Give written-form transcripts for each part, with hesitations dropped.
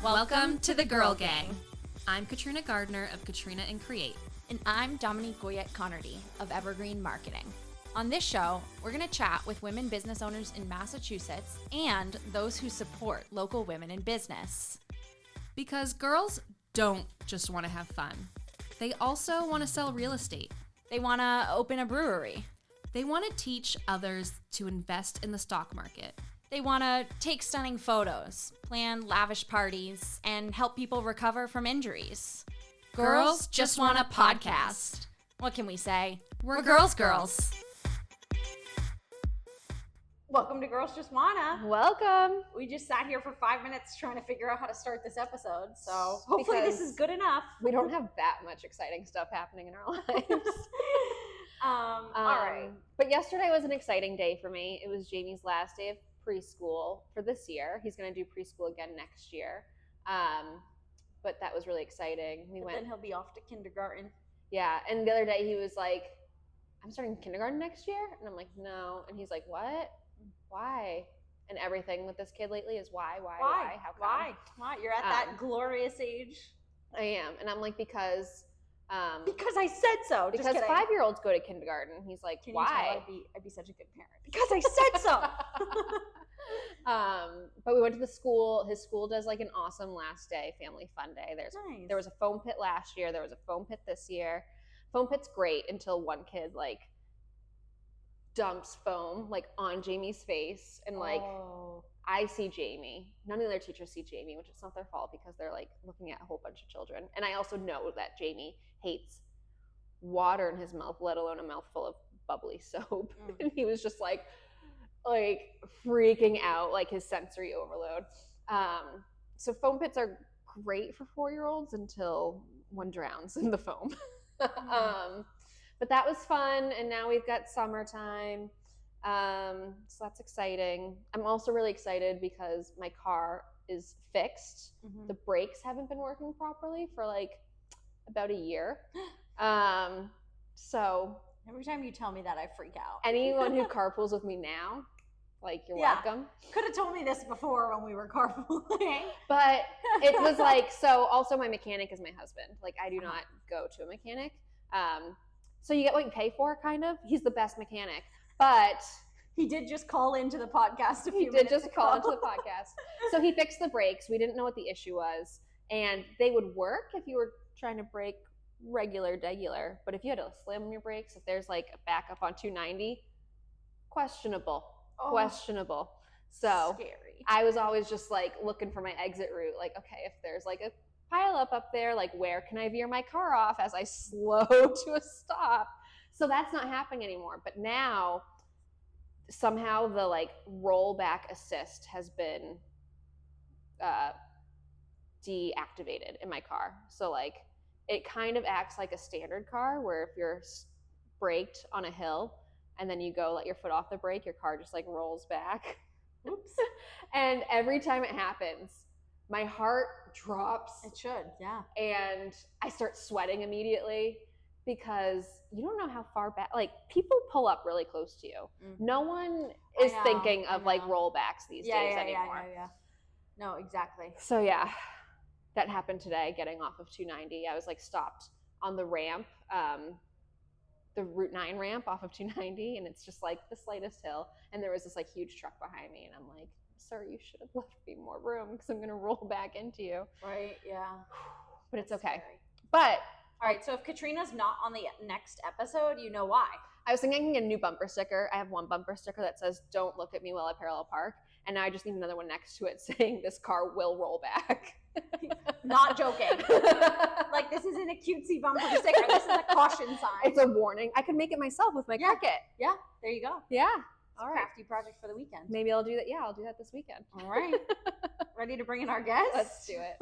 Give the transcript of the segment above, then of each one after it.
Welcome to the Girl Gang. I'm Katrina Gardner of Katrina and Create. And I'm Dominique Goyette-Connerty of Evergreen Marketing. On this show, we're going to chat with women business owners in Massachusetts and those who support local women in business. Because girls don't just want to have fun. They also want to sell real estate. They want to open a brewery. They want to teach others to invest in the stock market. They want to take stunning photos, plan lavish parties, and help people recover from injuries. Girls just want a podcast. What can we say? We're girls. Welcome to Girls Just Wanna. Welcome. We just sat here for 5 minutes trying to figure out how to start this episode, so hopefully this is good enough. We don't have that much exciting stuff happening in our lives. All right. But yesterday was an exciting day for me. It was Jamie's last day of preschool for this year. He's going to do preschool again next year. But that was really exciting. Then he'll be off to kindergarten. Yeah, and the other day he was like, I'm starting kindergarten next year? And I'm like, no. And he's like, what? Why? And everything with this kid lately is why? How come? Why? You're at that glorious age. I am. And I'm like, because I said so. Because 5-year-olds go to kindergarten. He's like, Can why? You tell I'd be such a good parent. Because I said so. But we went to the school. His school does like an awesome last day family fun day. Nice. There was a foam pit last year. There was a foam pit this year. Foam pit's great until one kid like dumps foam like on Jamie's face, and like I see Jamie. None of their teachers see Jamie, which is not their fault because they're like looking at a whole bunch of children. And I also know that Jamie hates water in his mouth, let alone a mouthful of bubbly soap. And he was just like freaking out, like his sensory overload. So foam pits are great for 4-year-olds until one drowns in the foam. But that was fun, and now we've got summertime. So that's exciting. I'm also really excited because my car is fixed. Mm-hmm. The brakes haven't been working properly for like about a year. So every time you tell me that, I freak out. Anyone who carpools with me now, like, you're welcome. Could have told me this before when we were carpooling. But it was like, so also my mechanic is my husband. Like, I do not go to a mechanic. So you get what you pay for, kind of. He's the best mechanic. But he did just call into the podcast He did just call into the podcast. So he fixed the brakes. We didn't know what the issue was. And they would work if you were trying to brake regular. But if you had to slam your brakes, if there's like a backup on 290, questionable. So scary. I was always just like looking for my exit route. Like, okay, if there's like a pile up there, like where can I veer my car off as I slow to a stop? So that's not happening anymore. But now somehow the like rollback assist has been deactivated in my car. So like it kind of acts like a standard car where if you're braked on a hill and then you go let your foot off the brake, your car just like rolls back. Oops. And every time it happens, my heart drops. It should, yeah. And I start sweating immediately because you don't know how far back, like people pull up really close to you. Mm-hmm. No one is thinking of like rollbacks these days anymore. Yeah. No, exactly. So yeah, that happened today, getting off of 290. I was like stopped on the ramp, the Route 9 ramp off of 290, and it's just like the slightest hill. And there was this like huge truck behind me, and I'm like, sir, you should have left me more room because I'm going to roll back into you. Right, yeah. But it's okay. Scary. But all right, so if Katrina's not on the next episode, you know why. I was thinking a new bumper sticker. I have one bumper sticker that says, don't look at me while I parallel park. And now I just need another one next to it saying this car will roll back. Not joking. Like, this isn't a cutesy bumper sticker. This is a caution sign. It's a warning. I could make it myself with my Cricut. Yeah, there you go. Yeah. All right. Crafty project for the weekend. Maybe I'll do that. Yeah, I'll do that this weekend. All right. Ready to bring in our guests? Let's do it.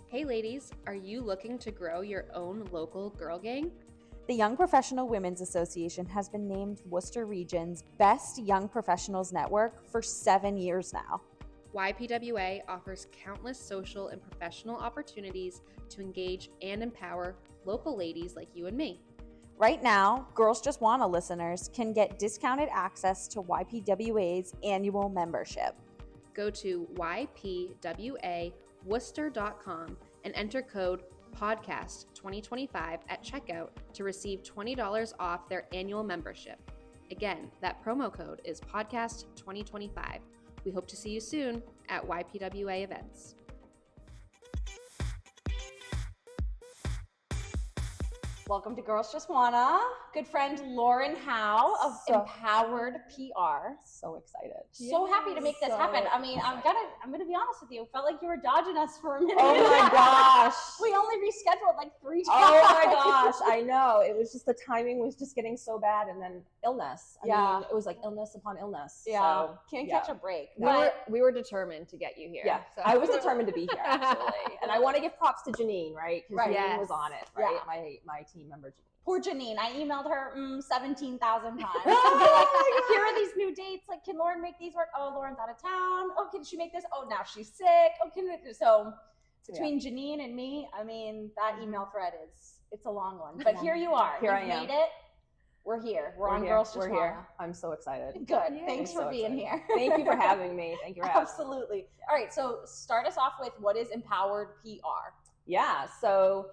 Hey ladies, are you looking to grow your own local girl gang? The Young Professional Women's Association has been named Worcester Region's Best Young Professionals Network for 7 years now. YPWA offers countless social and professional opportunities to engage and empower local ladies like you and me. Right now, Girls Just Wanna listeners can get discounted access to YPWA's annual membership. go to ypwaworcester.com and enter code podcast2025 at checkout to receive $20 off their annual membership. Again, that promo code is podcast2025. We hope to see you soon at YPWA events. Welcome to Girls Just Wanna. Good friend Lauren Howe of empHowered PR. So excited. So happy to make this happen. I mean, I'm gonna be honest with you. Felt like you were dodging us for a minute. Oh my gosh. We only rescheduled like 3 times. Oh my gosh. I know. It was just the timing was just getting so bad, and then illness. I mean, it was like illness upon illness. Yeah. So, Can't catch a break. We were determined to get you here. Yeah. So. I was determined to be here actually. And I want to give props to Janine, right? Because Right. Janine was on it, right? Yeah. My team member Janine. Poor Janine. I emailed her 17,000 times. I'd be like, here are these new dates. Like, can Lauren make these work? Oh, Lauren's out of town. Oh, can she make this? Oh, now she's sick. Oh, so between Janine and me, I mean, that email thread it's a long one. But here you are. Here You've I am. made it. We're here. We're on here. Girls Just We're Wanna. here. I'm so excited. Good. Yeah. Thanks I'm for so being excited. here. Thank you for having me. Thank you for having me. Absolutely. All right. So start us off with what is empHowered PR? Yeah, so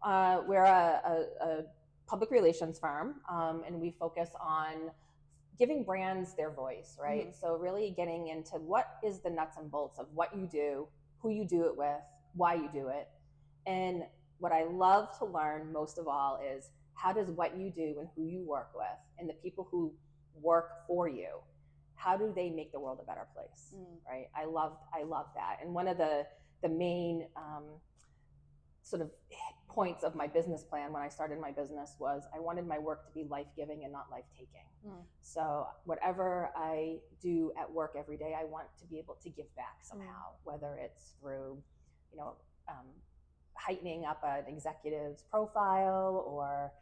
we're a public relations firm, and we focus on giving brands their voice, right? Mm-hmm. So really getting into what is the nuts and bolts of what you do, who you do it with, why you do it. And what I love to learn most of all is how does what you do and who you work with and the people who work for you, how do they make the world a better place, right? I love that. And one of the main sort of points of my business plan when I started my business was I wanted my work to be life-giving and not life-taking. So whatever I do at work every day, I want to be able to give back somehow, whether it's through, heightening up an executive's profile or,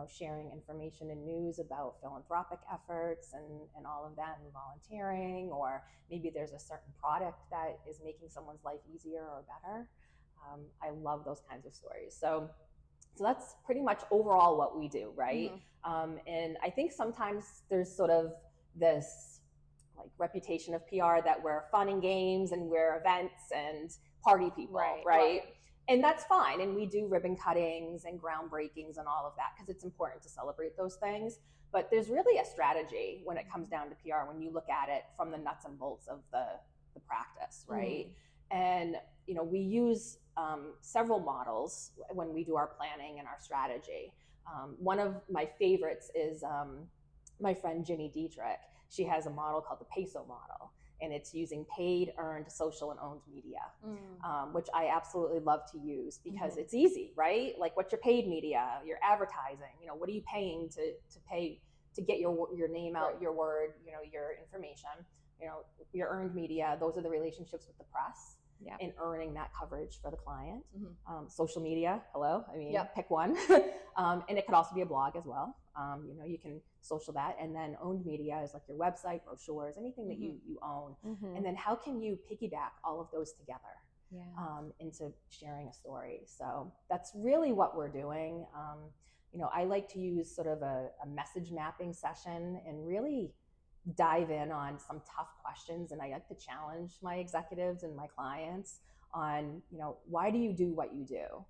sharing information and news about philanthropic efforts and all of that and volunteering, or maybe there's a certain product that is making someone's life easier or better. I love those kinds of stories. So that's pretty much overall what we do, right? And I think sometimes there's sort of this like reputation of PR that we're fun and games and we're events and party people, right? And that's fine. And we do ribbon cuttings and groundbreakings and all of that because it's important to celebrate those things. But there's really a strategy when it comes down to PR when you look at it from the nuts and bolts of the practice, right? And we use several models when we do our planning and our strategy. One of my favorites is my friend Ginny Dietrich. She has a model called the PESO model, and it's using paid, earned, social, and owned media, which I absolutely love to use because it's easy, right? Like, what's your paid media, your advertising? What are you paying to pay to get your name out, your word, your information? Your earned media, those are the relationships with the press. Yeah. And earning that coverage for the client. Social media, pick one. And it could also be a blog as well. You can social that. And then owned media is like your website, brochures, anything that you own. And then how can you piggyback all of those together into sharing a story? So that's really what we're doing. I like to use sort of a message mapping session and really dive in on some tough questions, and I like to challenge my executives and my clients on, why do you do what you do?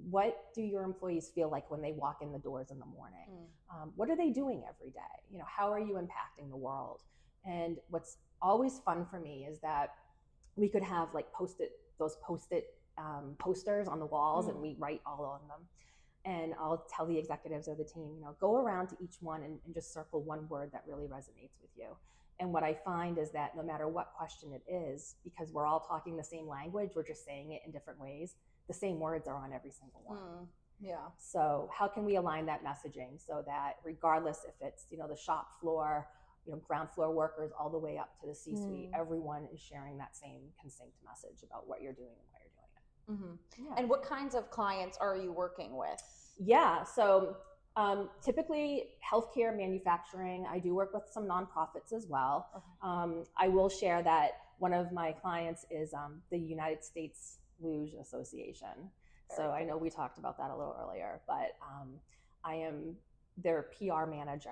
What do your employees feel like when they walk in the doors in the morning? What are they doing every day? How are you impacting the world? And what's always fun for me is that we could have like those post-it posters on the walls, and we write all on them. And I'll tell the executives or the team, go around to each one and just circle one word that really resonates with you. And what I find is that no matter what question it is, because we're all talking the same language, we're just saying it in different ways, the same words are on every single one. So how can we align that messaging so that regardless if it's, the shop floor, ground floor workers all the way up to the C-suite, everyone is sharing that same succinct message about what you're doing and why you're doing it. And what kinds of clients are you working with? Yeah, so typically healthcare, manufacturing. I do work with some nonprofits as well. I will share that one of my clients is the United States Luge Association. So I know we talked about that a little earlier, but I am their PR manager.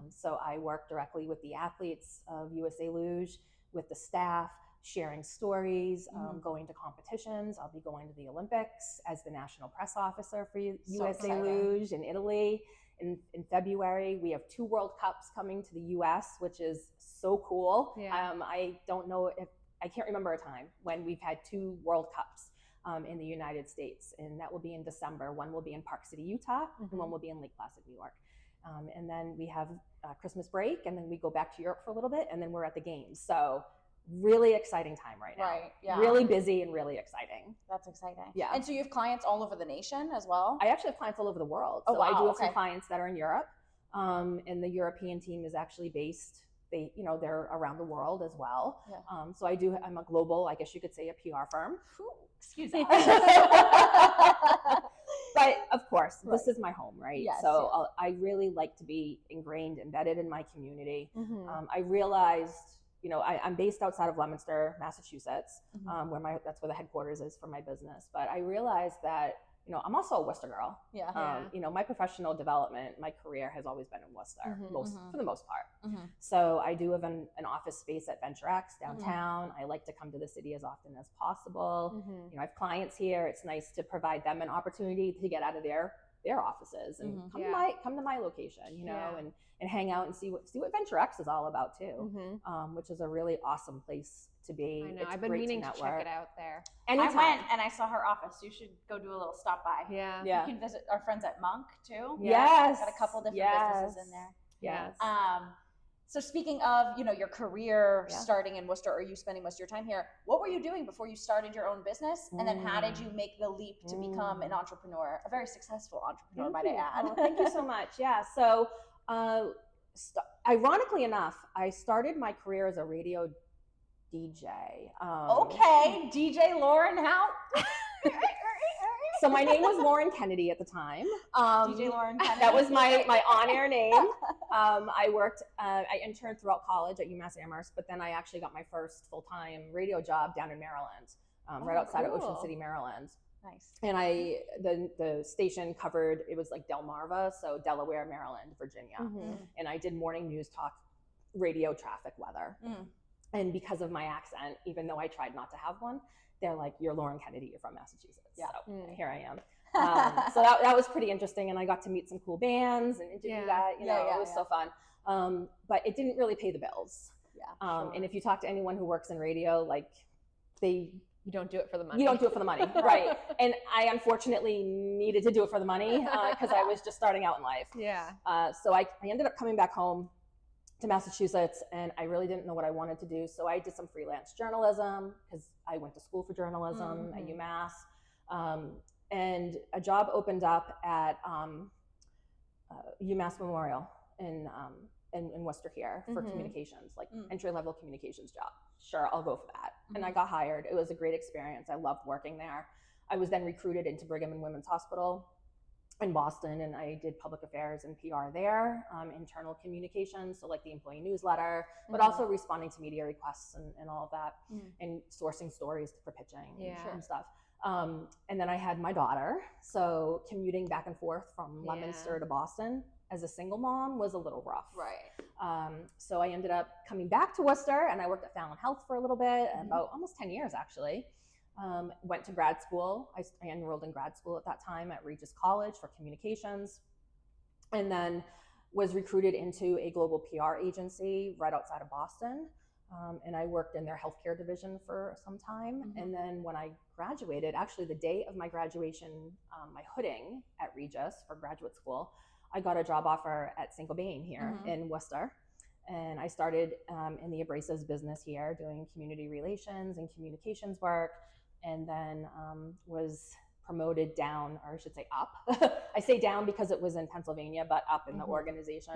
So I work directly with the athletes of USA Luge, with the staff, sharing stories, going to competitions. I'll be going to the Olympics as the national press officer for USA Luge in Italy. In February, we have 2 World Cups coming to the US, which is so cool. I don't know if, I can't remember a time when we've had 2 World Cups in the United States, and that will be in December. One will be in Park City, Utah, and one will be in Lake Placid, New York. And then we have Christmas break, and then we go back to Europe for a little bit, and then we're at the games. So really exciting time right now. Right. Yeah. Really busy and really exciting. That's exciting. Yeah. And so you have clients all over the nation as well? I actually have clients all over the world. Oh, So wow. I do have some clients that are in Europe, and the European team is actually based. They're around the world as well. Yeah. So I'm a global, I guess you could say, a PR firm. Excuse me. But of course, this is my home, right? Yes, So I really like to be ingrained, embedded in my community. I realized, I'm based outside of Leominster, Massachusetts, that's where the headquarters is for my business. But I realized that, I'm also a Worcester girl. My professional development, my career has always been in Worcester, for the most part. So I do have an office space at Venture X downtown. I like to come to the city as often as possible. I have clients here. It's nice to provide them an opportunity to get out of their offices and come to my location, and hang out and see what Venture X is all about too, which is a really awesome place to be. I know. It's I've been great meaning to network. check it out there. Anytime. I went and I saw her office. You should go do a little stop by. Yeah. Yeah. You can visit our friends at Monk too. Yes. Got a couple different businesses in there. Yes. So speaking of, your career starting in Worcester, or you spending most of your time here, what were you doing before you started your own business? And then how did you make the leap to become an entrepreneur, a very successful entrepreneur, might I add? Oh, thank you so much. Yeah. So, ironically enough, I started my career as a radio DJ. Okay, DJ Lauren Howe. So my name was Lauren Kennedy at the time. DJ Lauren Kennedy. That was my on-air name. I interned throughout college at UMass Amherst, but then I actually got my first full-time radio job down in Maryland, right outside of Ocean City, Maryland. Nice. And the station covered, it was like Delmarva, so Delaware, Maryland, Virginia. And I did morning news talk, radio, traffic, weather. And because of my accent, even though I tried not to have one, they're like, "You're Lauren Kennedy, you're from Massachusetts." Yeah. So here I am. So that was pretty interesting. And I got to meet some cool bands and interview that, it was so fun. But it didn't really pay the bills. Yeah. And if you talk to anyone who works in radio, like you don't do it for the money. You don't do it for the money, right? And I unfortunately needed to do it for the money because I was just starting out in life. Yeah. So I ended up coming back home to Massachusetts, and I really didn't know what I wanted to do. So I did some freelance journalism because I went to school for journalism at UMass. And a job opened up at UMass Memorial in Worcester here for communications, like entry-level communications job. Sure, I'll go for that. And I got hired. It was a great experience. I loved working there. I was then recruited into Brigham and Women's Hospital in Boston, and I did public affairs and PR there, internal communications, so like the employee newsletter, but also responding to media requests and all of that, and sourcing stories for pitching and stuff. And then I had my daughter, so commuting back and forth from Leominster to Boston as a single mom was a little rough. Right. So I ended up coming back to Worcester, and I worked at Fallon Health for a little bit, about almost 10 years actually. Went to grad school. I enrolled in grad school at that time at Regis College for communications, and then was recruited into a global PR agency right outside of Boston. And I worked in their healthcare division for some time. And then when I graduated, actually the day of my graduation, my hooding at Regis for graduate school, I got a job offer at Saint-Gobain here in Worcester. And I started in the abrasives business here, doing community relations and communications work, and then was promoted down, or I should say up. I say down because it was in Pennsylvania, but up in the organization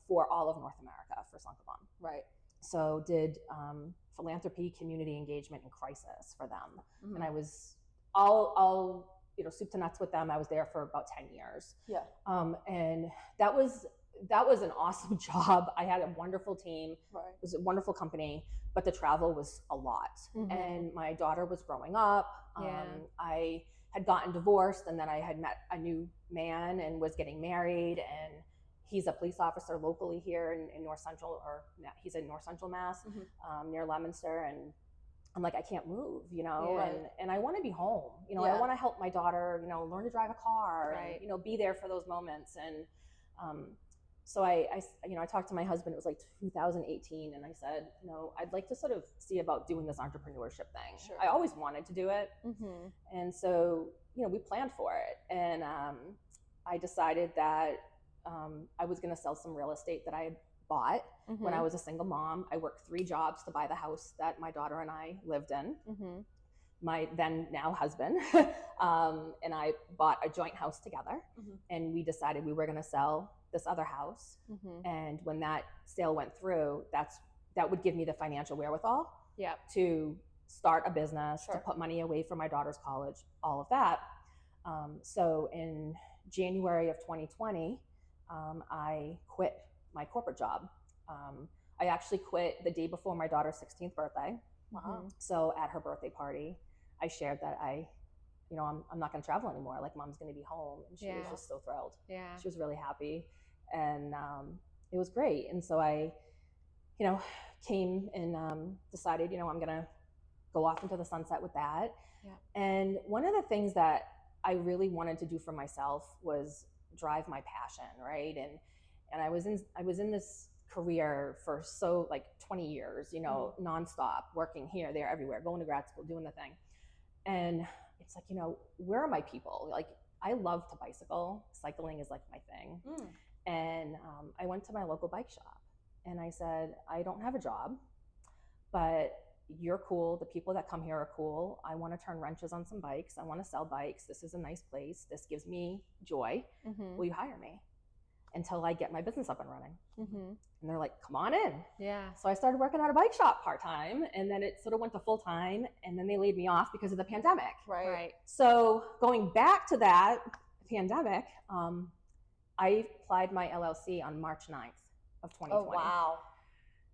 for all of North America for Saint-Gobain. Right. So did philanthropy, community engagement, and crisis for them. And I was all soup to nuts with them. I was there for about 10 years. Yeah. And that was an awesome job. I had a wonderful team. Right. It was a wonderful company, but the travel was a lot. And my daughter was growing up. I had gotten divorced, and then I had met a new man and was getting married, and he's a police officer locally here in North Central, or he's in North Central Mass, near Leominster, and I'm like, I can't move, and I want to be home, I want to help my daughter, learn to drive a car, and, be there for those moments. And so I talked to my husband, it was like 2018, and I said, I'd like to sort of see about doing this entrepreneurship thing. Sure. I always wanted to do it. And so, we planned for it. And I decided that I was going to sell some real estate that I had bought when I was a single mom. I worked 3 jobs to buy the house that my daughter and I lived in. My then now husband and I bought a joint house together, and we decided we were going to sell this other house. And when that sale went through, that would give me the financial wherewithal to start a business, to put money away for my daughter's college, all of that. So in January of 2020, I quit my corporate job. I actually quit the day before my daughter's 16th birthday. Wow. So at her birthday party, I shared that I'm not going to travel anymore. Like, mom's going to be home. And she was just so thrilled. Yeah. She was really happy. And it was great. And so I, came and decided, I'm going to go off into the sunset with that. Yeah. And one of the things that I really wanted to do for myself was drive my passion, right? And I was in this career for 20 years, nonstop, working here, there, everywhere, going to grad school, doing the thing. And it's like, where are my people? Like, I love to bicycle. Cycling is like my thing. And I went to my local bike shop and I said, I don't have a job, but you're cool. The people that come here are cool. I want to turn wrenches on some bikes. I want to sell bikes. This is a nice place. This gives me joy. Will you hire me until I get my business up and running? And they're like, come on in. Yeah. So I started working at a bike shop part-time, and then it sort of went to full-time, and then they laid me off because of the pandemic. Right. So going back to that pandemic, I applied my LLC on March 9th of 2020. Oh,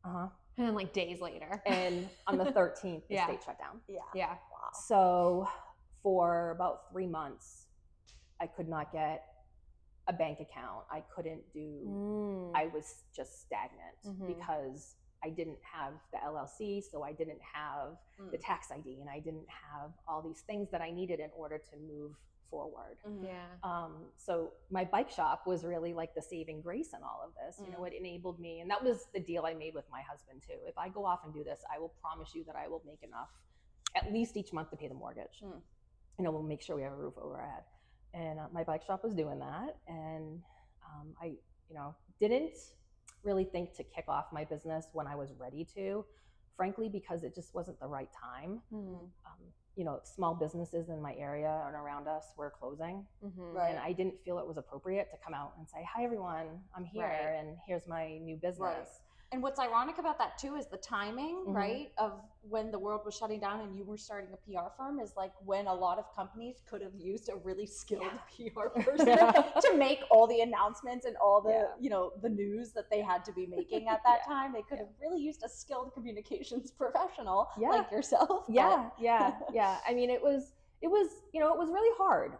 wow. And then days later. And on the 13th, the state shut down. Yeah. Wow. So for about 3 months, I could not get a bank account. I couldn't do, I was just stagnant because I didn't have the LLC. So I didn't have the tax ID, and I didn't have all these things that I needed in order to move forward. Yeah. So my bike shop was really like the saving grace in all of this. It enabled me, and that was the deal I made with my husband too. If I go off and do this, I will promise you that I will make enough at least each month to pay the mortgage. We'll make sure we have a roof over our head. And my bike shop was doing that. And I, didn't really think to kick off my business when I was ready to, frankly, because it just wasn't the right time. Small businesses in my area and around us were closing. And I didn't feel it was appropriate to come out and say, hi, everyone, I'm here, and here's my new business. And what's ironic about that too is the timing, right, of when the world was shutting down and you were starting a PR firm is like when a lot of companies could have used a really skilled PR person to make all the announcements and all the, the news that they had to be making at that time. They could have really used a skilled communications professional like yourself. Yeah. I mean, it was really hard.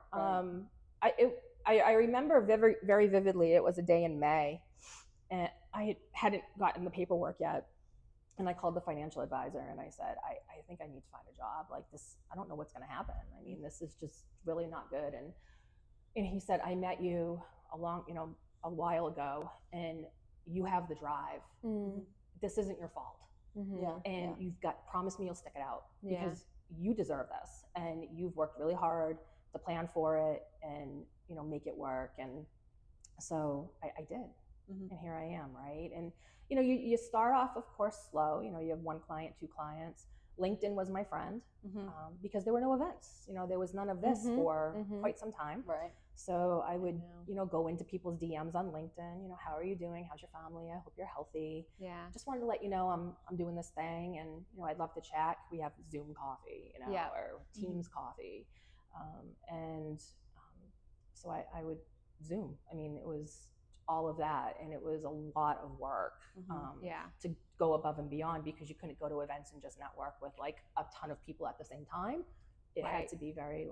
I remember very, very vividly, it was a day in May, and I hadn't gotten the paperwork yet. And I called the financial advisor and I said, I think I need to find a job like this. I don't know what's going to happen. I mean, this is just really not good. And he said, I met you a while ago, and you have the drive. This isn't your fault. And you've promised me you'll stick it out because you deserve this. And you've worked really hard to plan for it and, make it work. And so I did. And here I am, right? And, you start off, of course, slow. You have 1 client, 2 clients. LinkedIn was my friend because there were no events. There was none of this for quite some time. Right. So I would, go into people's DMs on LinkedIn. How are you doing? How's your family? I hope you're healthy. Yeah. Just wanted to let you know I'm doing this thing, and I'd love to chat. We have Zoom coffee, or Teams coffee, so I would Zoom. I mean, it was all of that, and it was a lot of work to go above and beyond because you couldn't go to events and just network with like a ton of people at the same time. It had to be very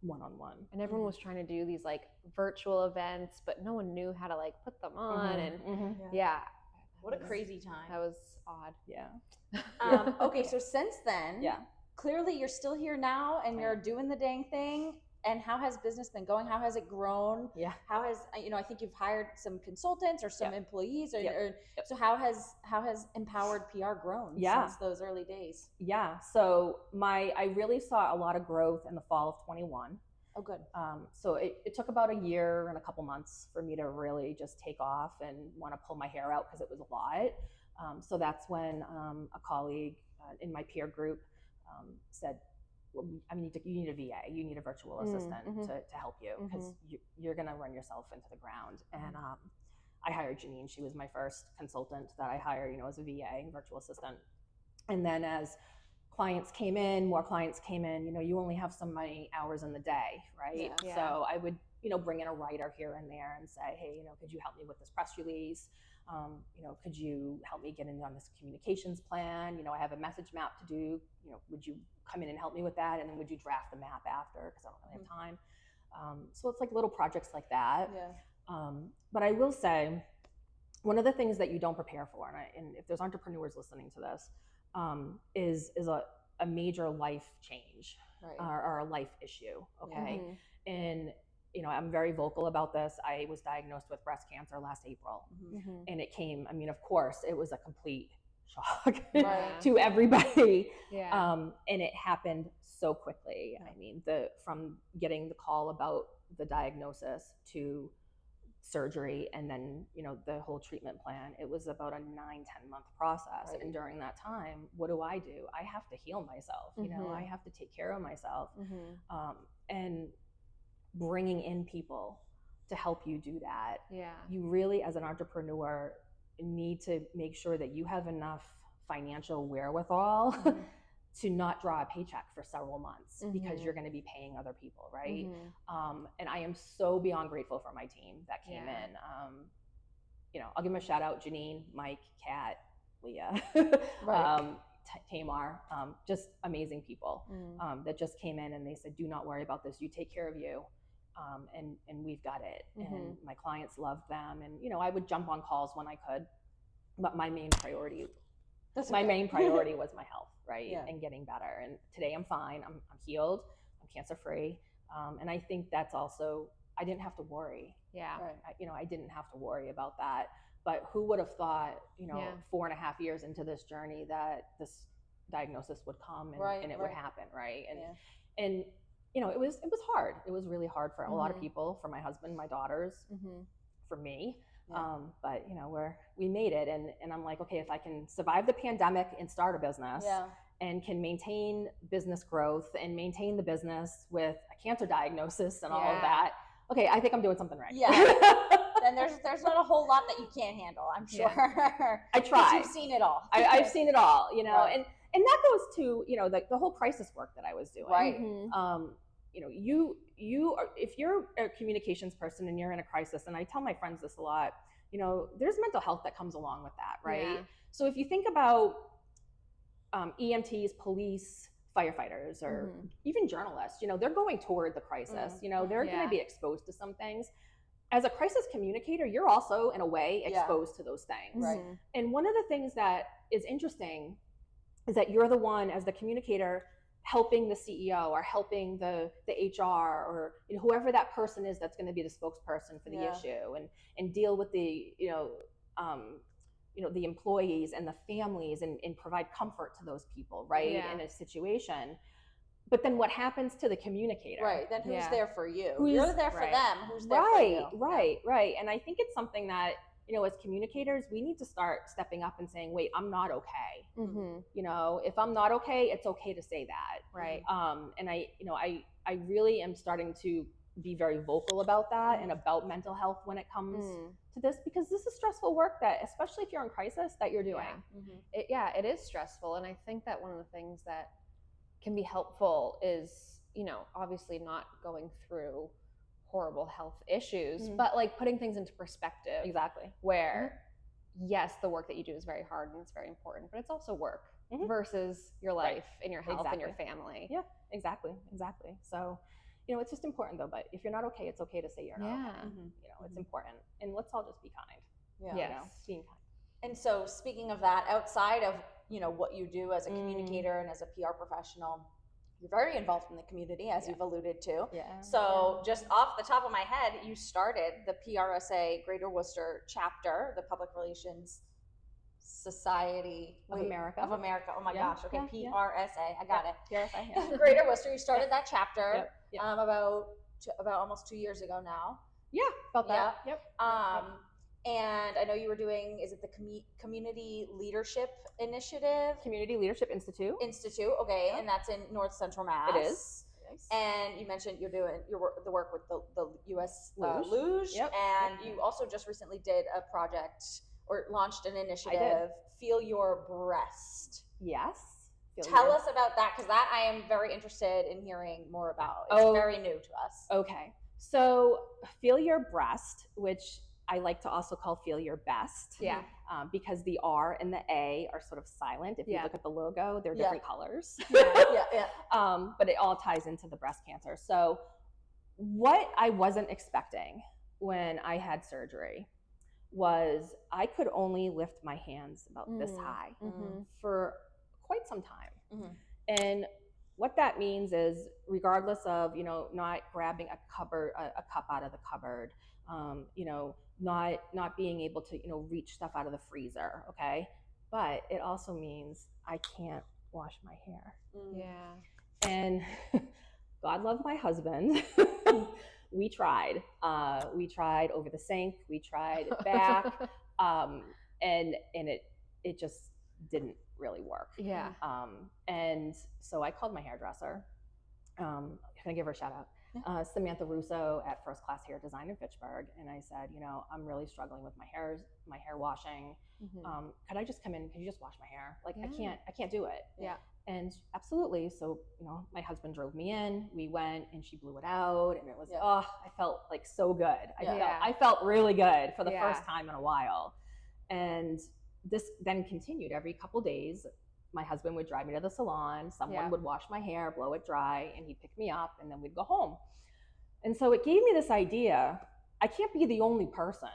one-on-one. And everyone was trying to do these like virtual events, but no one knew how to like put them on. And yeah. What a crazy time. That was odd. Yeah. Okay, so since then, Yeah. clearly you're still here now and you're doing the dang thing. And how has business been going? How has it grown? Yeah. How has, I think you've hired some consultants or some employees, so how has empHowered PR grown since those early days? Yeah. So I really saw a lot of growth in the fall of 21. Oh, good. So it took about a year and a couple months for me to really just take off and want to pull my hair out because it was a lot. So that's when a colleague in my peer group said, well, you need a VA, you need a virtual assistant to help you because you're going to run yourself into the ground. And I hired Janine. She was my first consultant that I hired, as a VA, virtual assistant. And then as more clients came in, you only have so many hours in the day, right? Yeah. So I would, bring in a writer here and there and say, hey, could you help me with this press release? Could you help me get in on this communications plan? I have a message map to do, would you come in and help me with that? And then would you draft the map after? Because I don't really have time. So it's like little projects like that. Yeah. But I will say, one of the things that you don't prepare for, and if there's entrepreneurs listening to this, is a major life change or a life issue. Okay. And, I'm very vocal about this. I was diagnosed with breast cancer last April and it came, of course it was a complete shock to everybody. Yeah. And it happened so quickly. From getting the call about the diagnosis to surgery and then the whole treatment plan, it was about a 9-10 month process. And during that time, what do? I have to heal myself. I have to take care of myself. And bringing in people to help you do that, you really, as an entrepreneur, need to make sure that you have enough financial wherewithal to not draw a paycheck for several months because you're going to be paying other people, right? And I am so beyond grateful for my team that came in. I'll give them a shout out: Janine, Mike, Kat, Leah, Tamar, just amazing people that just came in and they said, do not worry about this. You take care of you. And we've got it. And my clients loved them. And, I would jump on calls when I could, but my main priority was my health, right? And getting better. And today I'm fine. I'm healed. I'm cancer free. And I think that's also, I didn't have to worry. Yeah. I didn't have to worry about that. But who would have thought, 4.5 years into this journey that this diagnosis would come and it would happen, right? And it was hard. It was really hard for a lot of people, for my husband, my daughters, for me. But we made it. And I'm like, okay, if I can survive the pandemic and start a business and can maintain business growth and maintain the business with a cancer diagnosis and all of that, okay, I think I'm doing something right. Yeah. Then there's not a whole lot that you can't handle, I'm sure. I try. You've seen it all. I've seen it all, and that goes to, the whole crisis work that I was doing. Right. You are, if you're a communications person and you're in a crisis, and I tell my friends this a lot, there's mental health that comes along with that, right? Yeah. So if you think about EMTs, police, firefighters, or even journalists, they're going toward the crisis. They're going to be exposed to some things. As a crisis communicator, you're also, in a way, exposed to those things. Right. And one of the things that is interesting is that you're the one, as the communicator, helping the CEO or helping the HR or whoever that person is that's going to be the spokesperson for the issue and deal with the the employees and the families and provide comfort to those people, right? In a situation. But then what happens to the communicator? Right. Then who's there for you? Who's, You're there for them. Who's there for you? Right. And I think it's something that, as communicators, we need to start stepping up and saying, wait, I'm not okay. If I'm not okay, it's okay to say that. Right. And I really am starting to be very vocal about that and about mental health when it comes to this, because this is stressful work that, especially if you're in crisis, that you're doing. It is stressful. And I think that one of the things that can be helpful is, obviously not going through horrible health issues, but like putting things into perspective. Exactly. Where, yes, the work that you do is very hard and it's very important, but it's also work versus your life and your health and your family. Yeah, exactly. So, you know, it's just important though. But if you're not okay, it's okay to say you're not Yeah. okay. You know, it's important, and let's all just be kind. Yeah. You know, being kind. And so speaking of that, outside of, you know, what you do as a communicator and as a PR professional, you're very involved in the community, as you've alluded to. Yeah. So just off the top of my head, you started the PRSA Greater Worcester chapter, the Public Relations Society Of America. Of America. Oh my Yeah, gosh. Okay. yeah, PRSA. I got it. PRSA, yeah. Greater Worcester. You started that chapter Yep, yep. about almost 2 years ago now. Yeah, about that. Yep. And I know you were doing, is it the Community Leadership Initiative? Community Leadership Institute. Okay, Yep. and that's in North Central Mass. It is. Yes. And you mentioned you're doing the work with the U.S. Luge. Luge, Yep. and you also just recently did a project or launched an I initiative, Feel Your Breast. Yes. Tell us about that, because that I am very interested in hearing more about. It's very new to us. Okay. So Feel Your Breast, which I like to also call Feel Your Best. Yeah. Because the R and the A are sort of silent. If you look at the logo, they're different colors. Yeah. But it all ties into the breast cancer. So what I wasn't expecting when I had surgery was I could only lift my hands about this high for quite some time. And what that means is, regardless of, you know, not grabbing a cup out of the cupboard, you know, not being able to, you know, reach stuff out of the freezer, okay? But it also means I can't wash my hair. Yeah. And God love my husband. We tried over the sink, we tried back, and it just didn't really work. Yeah. And so I called my hairdresser. Can I give her a shout out? Samantha Russo at First Class Hair Design in Fitchburg, and I said, you know, I'm really struggling with my hair washing. Could I just come in? Could you just wash my hair? Like, I can't do it. Yeah. And absolutely. So, you know, my husband drove me in. We went, and she blew it out, and it was I felt like so good. I felt really good for the first time in a while. And this then continued every couple days. My husband would drive me to the salon, someone would wash my hair, blow it dry, and he'd pick me up, and then we'd go home. And so it gave me this idea, I can't be the only person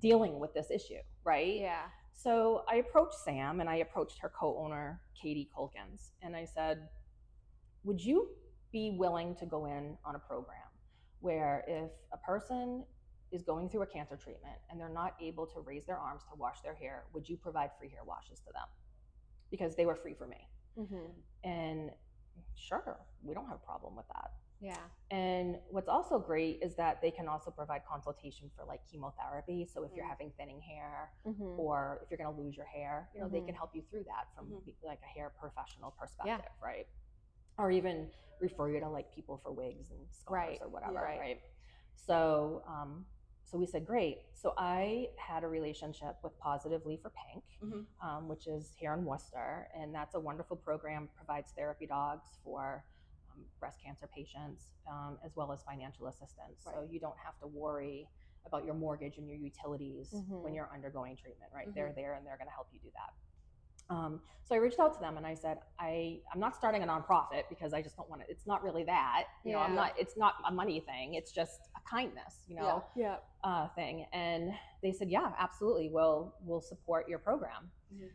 dealing with this issue, right? Yeah. So I approached Sam, and I approached her co-owner, Katie Colkins, and I said, would you be willing to go in on a program where if a person is going through a cancer treatment and they're not able to raise their arms to wash their hair, would you provide free hair washes to them? Because they were free for me. And sure, we don't have a problem with that. Yeah. And what's also great is that they can also provide consultation for like chemotherapy. So if you're having thinning hair or if you're going to lose your hair, you know, they can help you through that from like a hair professional perspective, right? Or even refer you to like people for wigs and scars or whatever, right? So, so we said, great. So I had a relationship with Positively for Pink, which is here in Worcester. And that's a wonderful program, provides therapy dogs for breast cancer patients, as well as financial assistance. So you don't have to worry about your mortgage and your utilities when you're undergoing treatment, right? They're there and they're going to help you do that. So I reached out to them and I said, I'm not starting a nonprofit because I just don't want to, it's not really that, you know, it's not a money thing. It's just a kindness, you know, thing. And they said, yeah, absolutely. We'll support your program.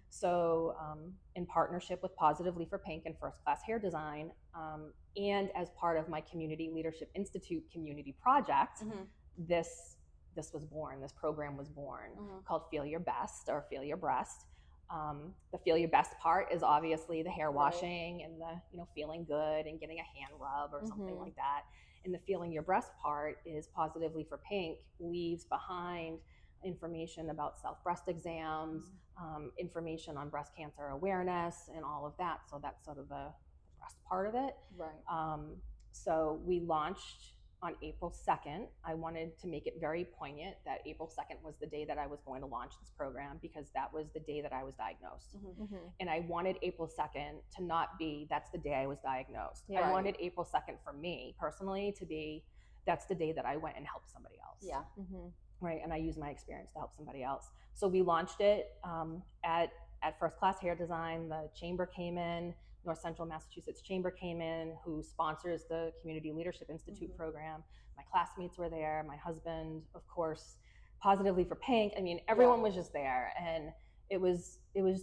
So, in partnership with Positively for Pink and First Class Hair Design, and as part of my Community Leadership Institute community project, this was born, this program was born called Feel Your Best or Feel Your Breast. The Feel Your Best part is obviously the hair washing and the, you know, feeling good and getting a hand rub or something like that. And the Feeling Your Breast part is Positively for Pink leaves behind information about self-breast exams, information on breast cancer awareness and all of that. So that's sort of the breast part of it. So we launched on April 2nd. I wanted to make it very poignant that April 2nd was the day that I was going to launch this program because that was the day that I was diagnosed. And I wanted April 2nd to not be, that's the day I was diagnosed. I wanted April 2nd for me personally to be, that's the day that I went and helped somebody else. Right, and I used my experience to help somebody else. So we launched it at First Class Hair Design. The chamber came in, North Central Massachusetts Chamber came in, who sponsors the Community Leadership Institute program. My classmates were there, my husband, of course, Positively for Pink. I mean, everyone was just there, and it was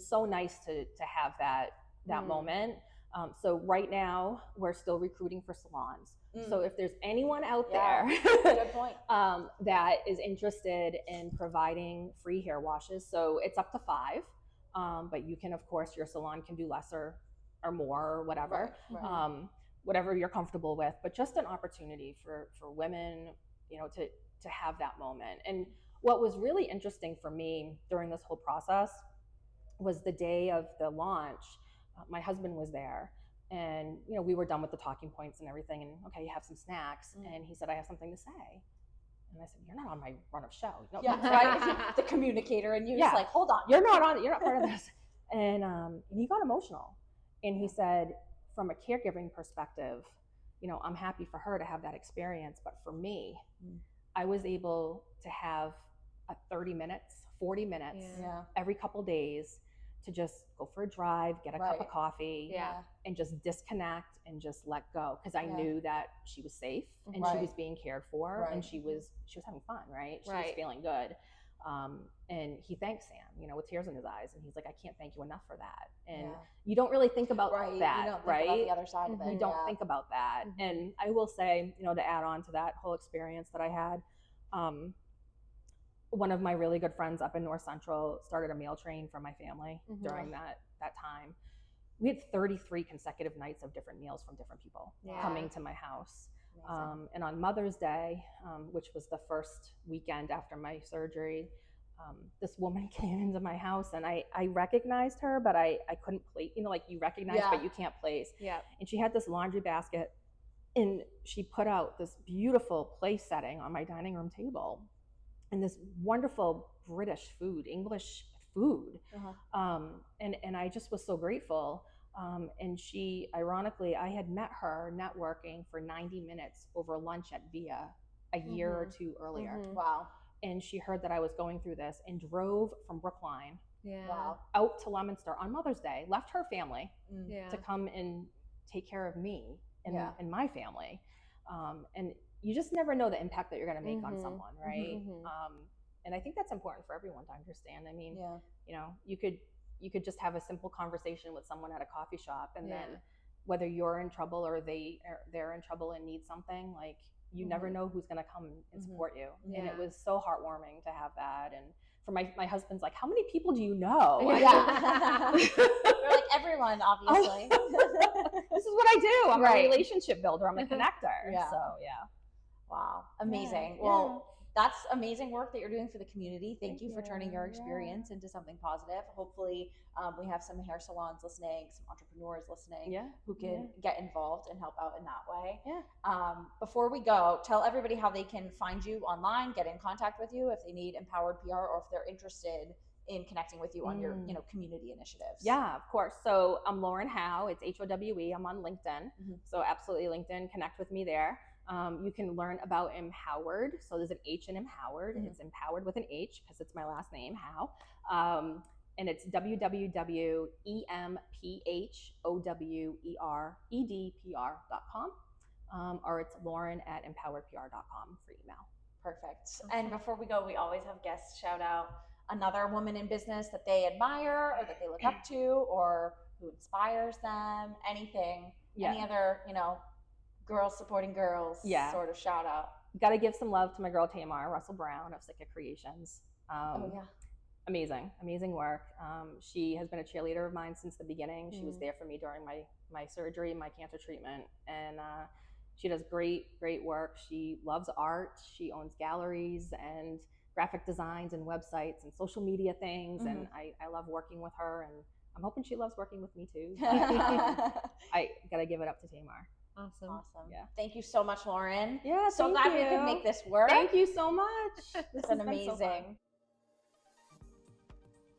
so nice to have that moment. So right now we're still recruiting for salons. So if there's anyone out there good point. that is interested in providing free hair washes, so it's up to 5, but you can, of course, your salon can do less or more or whatever, whatever you're comfortable with, but just an opportunity for women, you know, to have that moment. And what was really interesting for me during this whole process was the day of the launch. My husband was there, and you know, we were done with the talking points and everything, and okay, you have some snacks, and he said, I have something to say. And I said, you're not on my run of show. No, Right. The communicator and you, like, hold on, you're not part of this. And he got emotional, and he said, from a caregiving perspective, you know, I'm happy for her to have that experience, but for me, I was able to have a 30 minutes, 40 minutes every couple days to just go for a drive, get a cup of coffee, and just disconnect and just let go. Because I knew that she was safe and she was being cared for, and she was having fun, right? She was feeling good. And he thanked Sam, you know, with tears in his eyes, and he's like, I can't thank you enough for that. And you don't really think about that, you don't think right? about the other side of it. You don't think about that. And I will say, you know, to add on to that whole experience that I had, one of my really good friends up in North Central started a meal train for my family during that time. We had 33 consecutive nights of different meals from different people coming to my house. And on Mother's Day, which was the first weekend after my surgery, this woman came into my house, and I recognized her, but I couldn't place, you know, like you recognize, but you can't place. And she had this laundry basket, and she put out this beautiful place setting on my dining room table, and this wonderful British food, English food. And I just was so grateful. And she, ironically, I had met her networking for 90 minutes over lunch at Via a year or two earlier. Wow. And she heard that I was going through this and drove from Brookline out to Leominster on Mother's Day, left her family to come and take care of me and my family. And you just never know the impact that you're going to make on someone, right? And I think that's important for everyone to understand. I mean, you know, you could just have a simple conversation with someone at a coffee shop, and then whether you're in trouble or they're in trouble and need something, like you never know who's going to come and support you. And it was so heartwarming to have that. And for my husband's like, how many people do you know? You're like, everyone, obviously. This is what I do. I'm a relationship builder. I'm a connector. So wow, amazing. Well, that's amazing work that you're doing for the community. Thank you for turning your experience into something positive. Hopefully we have some hair salons listening, some entrepreneurs listening who can get involved and help out in that way. Before we go, tell everybody how they can find you online, get in contact with you if they need empHowered PR, or if they're interested in connecting with you on your, you know, community initiatives. Yeah, of course. So I'm Lauren Howe. It's Howe. I'm on LinkedIn. So absolutely LinkedIn, connect with me there. You can learn about empHowered. So there's an H in empHowered. It's empHowered with an H because it's my last name, Howe. And it's www.emphoweredpr.com. Or it's lauren@emphoweredpr.com for email. Perfect. And before we go, we always have guests shout out another woman in business that they admire or that they look up to or who inspires them, anything, any other, you know, girls supporting girls sort of shout out. Got to give some love to my girl Tamar Russell Brown of Sika Creations. Amazing work. She has been a cheerleader of mine since the beginning. She was there for me during my surgery, my cancer treatment, and she does great work. She loves art. She owns galleries and graphic designs and websites and social media things, and I love working with her, and I'm hoping she loves working with me too. I got to give it up to Tamar. Awesome. Yeah. Thank you so much, Lauren. Yeah. So glad we could make this work. Thank you so much. It's been amazing.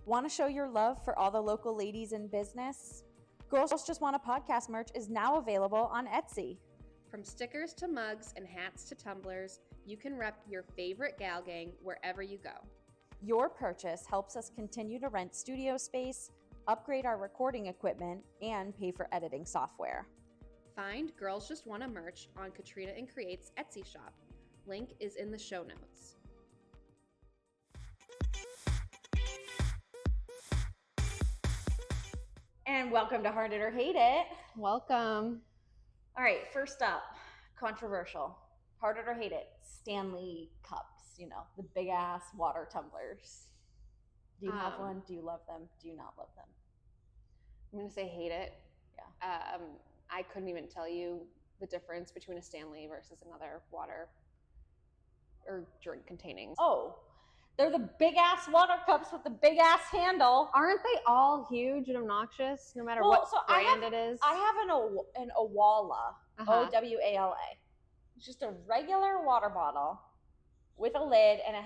Want to show your love for all the local ladies in business? Girls Just Want a Podcast merch is now available on Etsy. From stickers to mugs and hats to tumblers, you can rep your favorite gal gang wherever you go. Your purchase helps us continue to rent studio space, upgrade our recording equipment, and pay for editing software. Find Girls Just Wanna merch on Katrina and Create's Etsy shop. Link is in the show notes. And welcome to Heart It or Hate It. Welcome. All right, first up, controversial. Heart It or Hate It, Stanley cups, you know, the big ass water tumblers. Do you have one? Do you love them? Do you not love them? I'm going to say hate it. Yeah. I couldn't even tell you the difference between a Stanley versus another water or drink containing. Oh, they're the big ass water cups with the big ass handle. Aren't they all huge and obnoxious no matter what brand it is? I have an Owala, Owala. It's just a regular water bottle with a lid, and it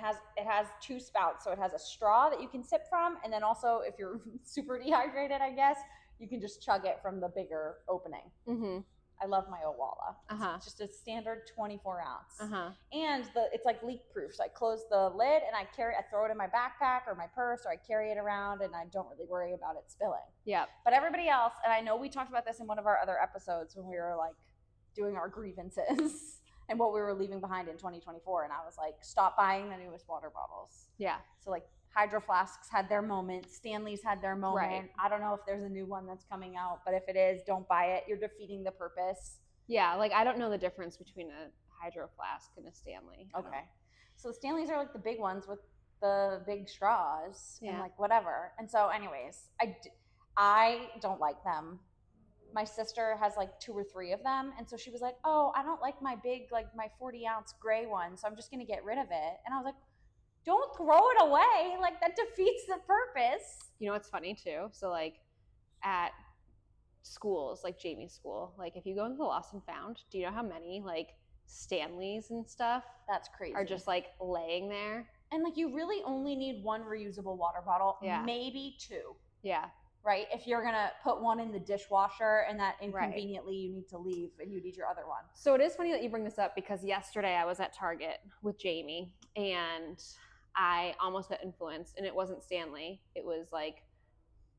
has two spouts. So it has a straw that you can sip from, and then also if you're super dehydrated, I guess, you can just chug it from the bigger opening. Mm-hmm. I love my Owala. It's just a standard 24 ounce. And it's like leak proof. So I close the lid and I throw it in my backpack or my purse, or I carry it around, and I don't really worry about it spilling. Yeah. But everybody else, and I know we talked about this in one of our other episodes when we were like doing our grievances and what we were leaving behind in 2024. And I was like, stop buying the newest water bottles. Yeah. So like Hydro Flasks had their moment. Stanley's had their moment. Right. I don't know if there's a new one that's coming out, but if it is, don't buy it. You're defeating the purpose. Yeah, like I don't know the difference between a Hydro Flask and a Stanley. Okay. So the Stanleys are like the big ones with the big straws and like whatever. And so anyways, I don't like them. My sister has like 2 or 3 of them. And so she was like, oh, I don't like my big, like my 40 ounce gray one. So I'm just going to get rid of it. And I was like, don't throw it away. Like that defeats the purpose. You know what's funny too? So like at schools, like Jamie's school, like if you go into the Lost and Found, do you know how many like Stanleys and stuff that's crazy are just like laying there? And like you really only need 1 reusable water bottle, maybe 2. Yeah. Right? If you're going to put one in the dishwasher and that inconveniently you need to leave and you need your other one. So it is funny that you bring this up, because yesterday I was at Target with Jamie and I almost got influenced, and it wasn't Stanley. It was like,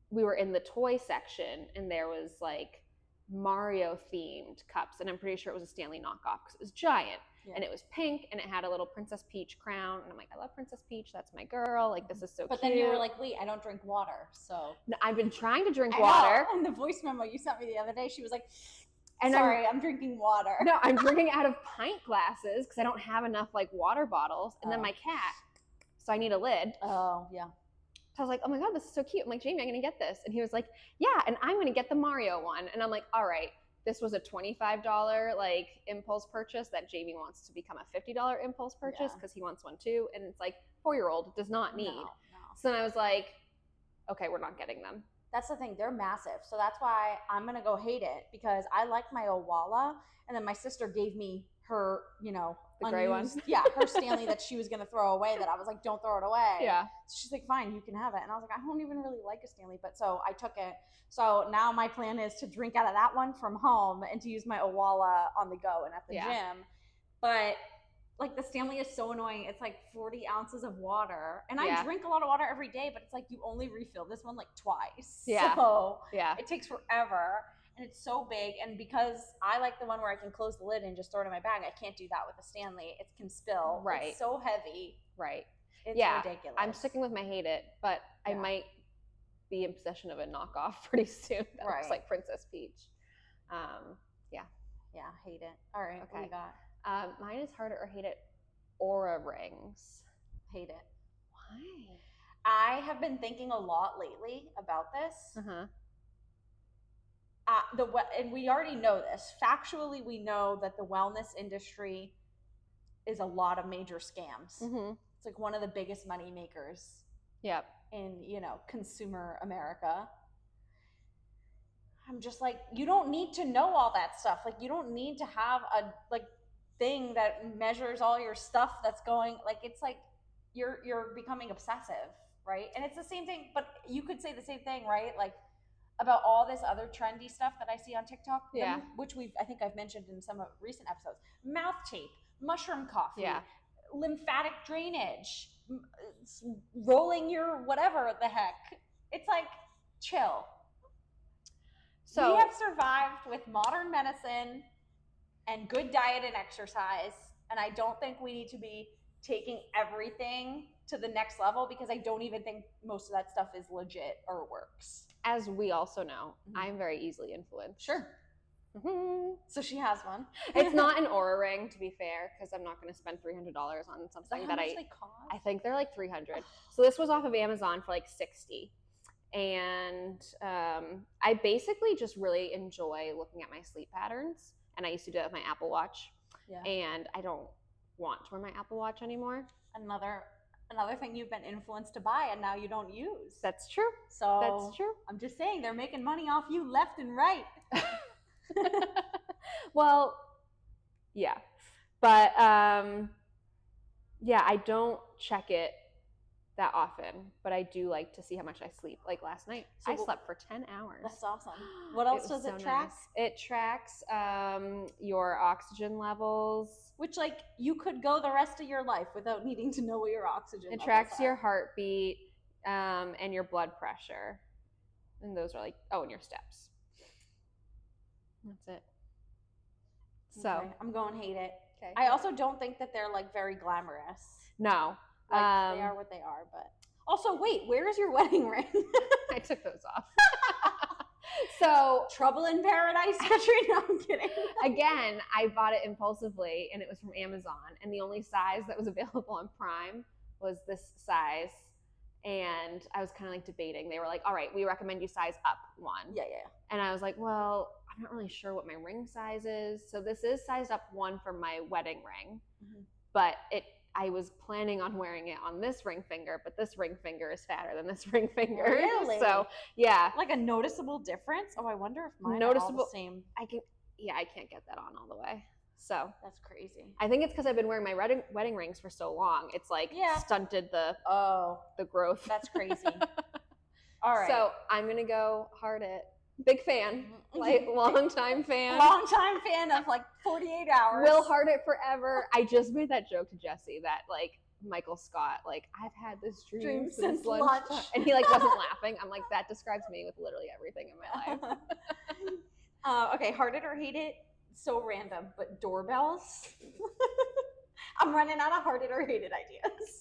we were in the toy section and there was like Mario themed cups, and I'm pretty sure it was a Stanley knockoff because it was giant and it was pink and it had a little Princess Peach crown, and I'm like, I love Princess Peach, that's my girl, like this is so cute. But then you were like, wait, I don't drink water, so no, I've been trying to drink water. And the voice memo you sent me the other day, she was like, sorry, I'm drinking water. No, I'm drinking out of pint glasses because I don't have enough like water bottles, and then my cat, so I need a lid. Oh yeah. So I was like, oh my God, this is so cute. I'm like, Jamie, I'm going to get this. And he was like, yeah, and I'm going to get the Mario one. And I'm like, all right, this was a $25 like impulse purchase that Jamie wants to become a $50 impulse purchase because he wants one too. And it's like, 4-year-old does not need. No. So then I was like, okay, we're not getting them. That's the thing. They're massive. So that's why I'm going to go hate it, because I like my Owala. And then my sister gave me her, you know, the gray one. Yeah, her Stanley that she was going to throw away, that I was like, don't throw it away. Yeah. So she's like, fine, you can have it. And I was like, I don't even really like a Stanley. But so I took it. So now my plan is to drink out of that one from home and to use my Owala on the go and at the gym. But like the Stanley is so annoying. It's like 40 ounces of water. And I drink a lot of water every day, but it's like you only refill this one like twice. Yeah. So it takes forever. And it's so big. And because I like the one where I can close the lid and just throw it in my bag, I can't do that with the Stanley. It can spill. Right. It's so heavy. Right. It's ridiculous. I'm sticking with my hate it, but I might be in possession of a knockoff pretty soon that looks like Princess Peach. Yeah, hate it. All right, okay. What do you got? Mine is harder or hate it. Aura rings. Hate it. Why? I have been thinking a lot lately about this. And we already know this. Factually, we know that the wellness industry is a lot of major scams. It's like one of the biggest money makers. Yep. In, you know, consumer America. I'm just like, you don't need to know all that stuff. Like, you don't need to have a like thing that measures all your stuff that's going. Like, it's like you're becoming obsessive, right? And it's the same thing, but you could say the same thing, right? Like about all this other trendy stuff that I see on TikTok, which I think I've mentioned in some recent episodes. Mouth tape, mushroom coffee, lymphatic drainage, rolling your whatever the heck. It's like, chill. So we have survived with modern medicine and good diet and exercise, and I don't think we need to be taking everything to the next level, because I don't even think most of that stuff is legit or works. as we also know, I'm very easily influenced. Sure. So she has one. It's not an Aura ring, to be fair, because I'm not going to spend $300 on something that they cost? I think they're like $300. So this was off of Amazon for like $60. And I basically just really enjoy looking at my sleep patterns. And I used to do that with my Apple Watch. Yeah. And I don't want to wear my Apple Watch anymore. Another thing you've been influenced to buy and now you don't use. That's true. So That's true. I'm just saying, they're making money off you left and right. Well, yeah. But yeah, I don't check it that often, but I do like to see how much I sleep. Like last night, I slept for 10 hours. That's awesome. What else does it track? Nice. It tracks your oxygen levels. Which, like, you could go the rest of your life without needing to know what your oxygen levels It tracks are. your heartbeat and your blood pressure. And those are like, and your steps. That's it. So Okay, I'm going hate it. Okay. I also don't think that they're like very glamorous. No. Like they are what they are, but also wait, where is your wedding ring? I took those off. So Trouble in Paradise, Katrina. I'm kidding. Again, I bought it impulsively and it was from Amazon, and the only size that was available on Prime was this size. And I was kind of like debating. They were like, all right, we recommend you size up one. Yeah. And I was like, well, I'm not really sure what my ring size is. So this is sized up one for my wedding ring. But I was planning on wearing it on this ring finger, but this ring finger is fatter than this ring finger. Really? So yeah. Like a noticeable difference? Oh, I wonder if mine Noticeable. are all the same. I can't get that on all the way. So That's crazy. I think it's because I've been wearing my wedding rings for so long. It's like stunted the growth. That's crazy. All right. So I'm gonna go hard at big fan, like long time fan. Long time fan of like 48 hours. Will heart it forever. I just made that joke to Jesse that like Michael Scott, like I've had this dream since lunch. And he like wasn't laughing. I'm like, that describes me with literally everything in my life. Okay, heart it or hate it. So random, but doorbells. I'm running out of heart it or hate it ideas.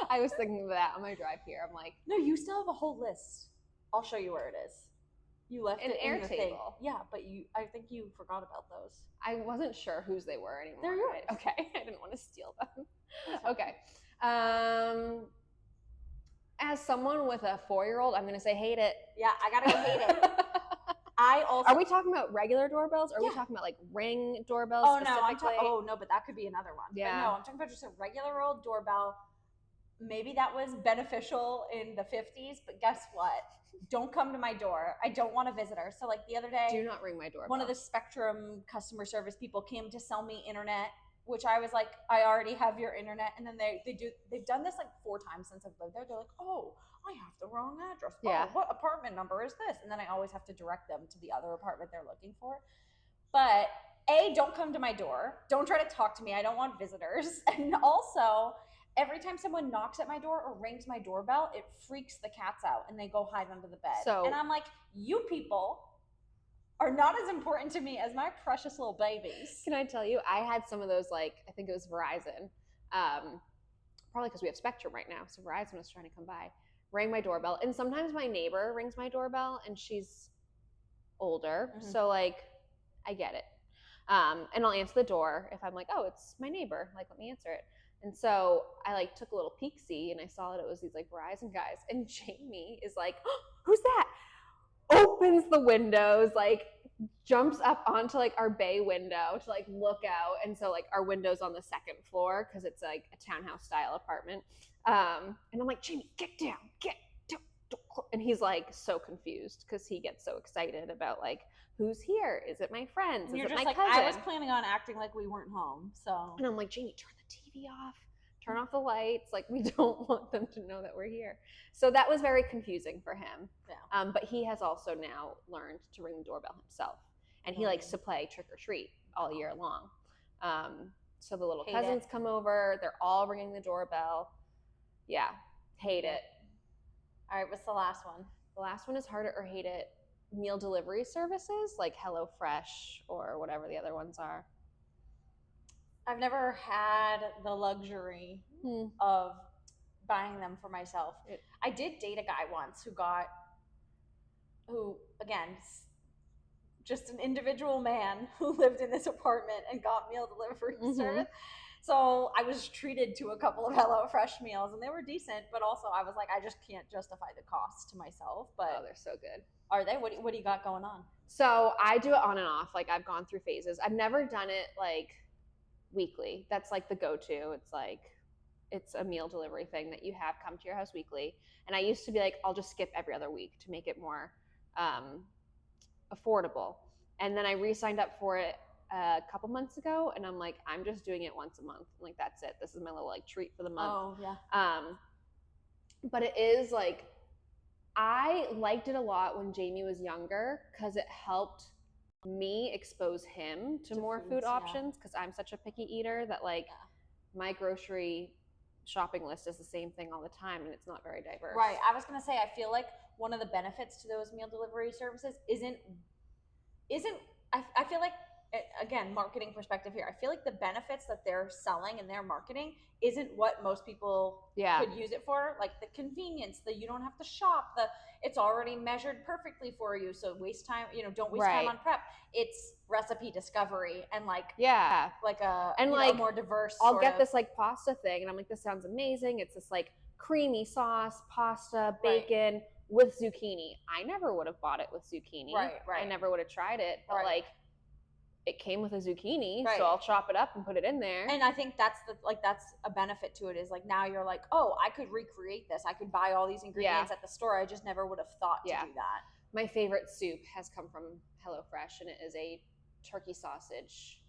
I was thinking of that on my drive here. I'm like, no, you still have a whole list. I'll show you where it is. You left An it in Airtable. the thing. Yeah, but I think you forgot about those. I wasn't sure whose they were anymore. They're yours. Okay, I didn't want to steal them. Okay. As someone with a 4-year-old, I'm gonna say hate it. Yeah, I gotta go hate it. Are we talking about regular doorbells? Or are we talking about like ring doorbells? Oh no, but that could be another one. Yeah. But no, I'm talking about just a regular old doorbell. Maybe that was beneficial in the 50s, but guess what? Don't come to my door. I don't want a visitor. So like the other day, do not ring my doorbell. One of the Spectrum customer service people came to sell me internet, which I was like, I already have your internet. And then they've done this like 4 times since I've lived there. They're like, oh, I have the wrong address. Yeah. Oh, what apartment number is this? And then I always have to direct them to the other apartment they're looking for. But A, don't come to my door. Don't try to talk to me. I don't want visitors. And also, every time someone knocks at my door or rings my doorbell, it freaks the cats out and they go hide under the bed. And I'm like, you people are not as important to me as my precious little babies. Can I tell you, I had some of those, like, I think it was Verizon, probably because we have Spectrum right now, so Verizon was trying to come by, rang my doorbell, and sometimes my neighbor rings my doorbell, and she's older, so, like, I get it. And I'll answer the door if I'm like, oh, it's my neighbor, like, let me answer it. And so I like took a little peek-see and I saw that it was these like Verizon guys, and Jamie is like, oh, who's that? Opens the windows, like jumps up onto like our bay window to like look out. And so like our window's on the 2nd floor because it's like a townhouse style apartment. And I'm like, Jamie, get down, don't. And he's like so confused because he gets so excited about like, who's here? Is it my friends? You're Is it just my like, cousin? I was planning on acting like we weren't home, so. And I'm like, Jamie, turn the TV off, turn off the lights. Like, we don't want them to know that we're here. So that was very confusing for him. Yeah. But he has also now learned to ring the doorbell himself. And he likes to play trick or treat all year long. So the little cousins come over. They're all ringing the doorbell. Yeah, hate it. All right, what's the last one? the last one is Heard It or Hate It, meal delivery services like HelloFresh or whatever the other ones are. I've never had the luxury of buying them for myself. I did date a guy once who again, just an individual man who lived in this apartment and got meal delivery service. So I was treated to a couple of HelloFresh meals and they were decent, but also I was like, I just can't justify the cost to myself. But oh, they're so good. Are they? What do you got going on? So I do it on and off. Like I've gone through phases. I've never done it like weekly. That's like the go-to. It's like, it's a meal delivery thing that you have come to your house weekly. And I used to be like, I'll just skip every other week to make it more affordable. And then I re-signed up for it a couple months ago, and I'm like, I'm just doing it once a month. I'm like, that's it. This is my little like treat for the month. Oh yeah. But it is like, I liked it a lot when Jamie was younger because it helped me expose him to more food options, because I'm such a picky eater that like my grocery shopping list is the same thing all the time and it's not very diverse. Right. I was gonna say, I feel like one of the benefits to those meal delivery services isn't I feel like, again, marketing perspective here, I feel like the benefits that they're selling and their marketing isn't what most people could use it for. Like the convenience, you don't have to shop, it's already measured perfectly for you, so don't waste time on prep. It's recipe discovery and like a more diverse I'll get this like pasta thing and I'm like, this sounds amazing. It's this like creamy sauce, pasta, bacon with zucchini. I never would have bought it with zucchini. Right. I never would have tried it, but like it came with a zucchini, so I'll chop it up and put it in there. And I think that's a benefit to it, is like now you're like, oh, I could recreate this. I could buy all these ingredients at the store. I just never would have thought to do that. My favorite soup has come from HelloFresh, and it is a turkey sausage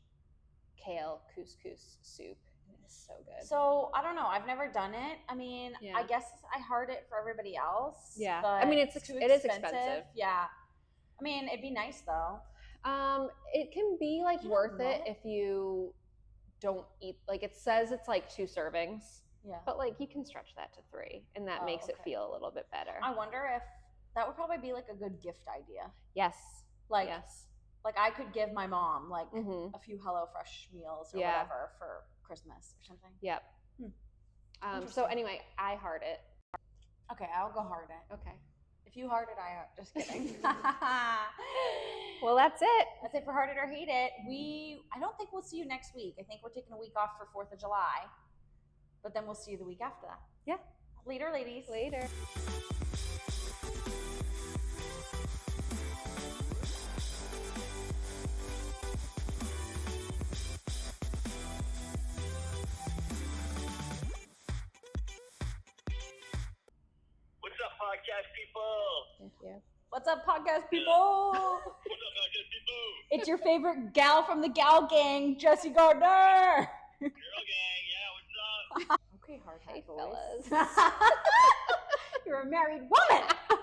kale couscous soup. It is so good. So I don't know. I've never done it. I mean, I guess I heard it for everybody else. Yeah. But I mean, it is expensive. Yeah. I mean, it'd be nice though. It can be like worth it if you don't eat, like it says it's like 2 servings. Yeah. But like you can stretch that to 3 and that makes it feel a little bit better. I wonder if that would probably be like a good gift idea. Yes. Like I could give my mom like a few HelloFresh meals or whatever for Christmas or something. Yep. So anyway, I heard it. Okay, I'll go heart it. Okay. If you heart it, just kidding. Well, that's it. That's it for Heard It or Hate It. I don't think we'll see you next week. I think we're taking a week off for 4th of July. But then we'll see you the week after that. Yeah. Later, ladies. Later. Podcast people. Thank you. What's up, podcast people? What's up, podcast people? It's your favorite gal from the gal gang, Jessie Gardner. Girl gang, yeah, what's up? Okay, hard Hey, voice. fellas. You're a married woman.